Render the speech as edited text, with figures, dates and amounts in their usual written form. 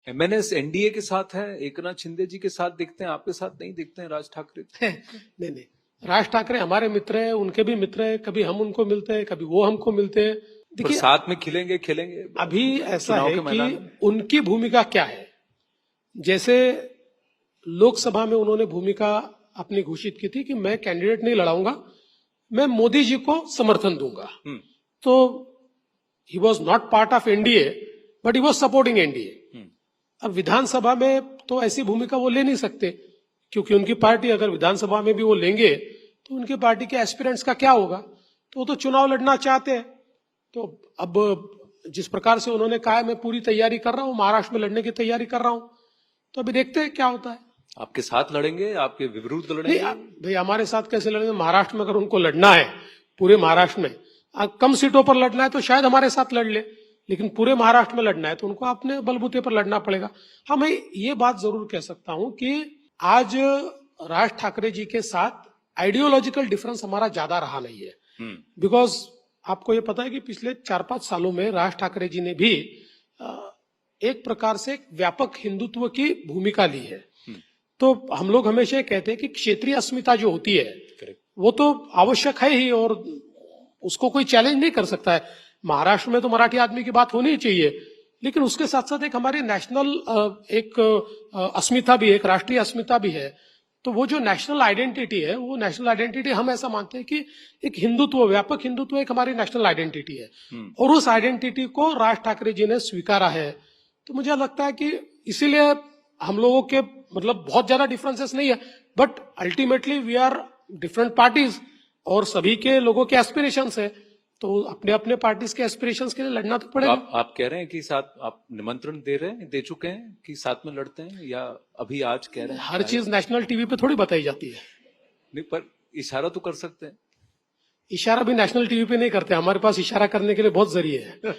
MNS NDA के साथ है, एकनाथ शिंदे जी के साथ दिखते हैं, आपके साथ नहीं दिखते हैं राज ठाकरे। नहीं नहीं, राज ठाकरे हमारे मित्र हैं, उनके भी मित्र हैं, कभी हम उनको मिलते हैं, कभी वो हमको मिलते हैं। पर देखिए साथ में खिलेंगे खिलेंगे अभी ऐसा चुनाव है के मैदान कि में? उनकी भूमिका क्या है। जैसे लोकसभा में उन्होंने भूमिका अपनी घोषित की थी कि मैं कैंडिडेट नहीं लड़ाऊंगा, मैं मोदी जी को समर्थन दूंगा। तो he was not part of NDA but he was supporting NDA. अब विधानसभा में तो ऐसी भूमिका वो ले नहीं सकते, क्योंकि उनकी पार्टी अगर विधानसभा में भी वो लेंगे तो उनकी पार्टी के एस्पिरेंट्स का क्या होगा। तो वो तो चुनाव लड़ना चाहते हैं। तो अब जिस प्रकार से उन्होंने कहा है मैं पूरी तैयारी कर रहा हूं, महाराष्ट्र में लड़ने की तैयारी कर रहा हूं, तो अभी देखते हैं क्या होता है। आपके साथ लड़ेंगे, आपके विरुद्ध नहीं लड़ेंगे? भाई, हमारे साथ कैसे लड़ेंगे? महाराष्ट्र में अगर उनको लड़ना है, पूरे महाराष्ट्र में कम सीटों पर लड़ना है तो शायद हमारे साथ लड़ ले, लेकिन पूरे महाराष्ट्र में लड़ना है तो उनको अपने बलबूते पर लड़ना पड़ेगा। हाँ, मैं ये बात जरूर कह सकता हूं कि आज राज ठाकरे जी के साथ आइडियोलॉजिकल डिफरेंस हमारा ज्यादा रहा नहीं है। बिकॉज आपको ये पता है कि पिछले 4-5 सालों में राज ठाकरे जी ने भी एक प्रकार से व्यापक हिंदुत्व की भूमिका ली है। तो हम लोग हमेशा ये कहते हैं कि क्षेत्रीय अस्मिता जो होती है वो तो आवश्यक है ही, और उसको कोई चैलेंज नहीं कर सकता है। महाराष्ट्र में तो मराठी आदमी की बात होनी ही चाहिए, लेकिन उसके साथ साथ एक हमारी नेशनल एक अस्मिता भी है, एक राष्ट्रीय अस्मिता भी है। तो वो जो नेशनल आइडेंटिटी है, वो नेशनल आइडेंटिटी हम ऐसा मानते हैं कि एक हिंदुत्व, व्यापक हिंदुत्व एक हमारी नेशनल आइडेंटिटी है, और उस आइडेंटिटी को राज ठाकरे जी ने स्वीकारा है। तो मुझे लगता है कि इसीलिए हम लोगों के मतलब बहुत ज्यादा डिफरेंसेस नहीं है, but ultimately we are different parties और सभी के लोगों के एस्पिरेशंस है, तो अपने अपने पार्टीज के एस्पिरेशंस के लिए लड़ना तो पड़ेगा। आप कह रहे हैं कि साथ आप निमंत्रण दे रहे हैं, दे चुके हैं कि साथ में लड़ते हैं, या अभी आज कह रहे हैं? हर चीज नेशनल टीवी पे थोड़ी बताई जाती है। नहीं, पर इशारा तो कर सकते हैं। इशारा भी नेशनल टीवी पे नहीं करते, हमारे पास इशारा करने के लिए बहुत जरिए है।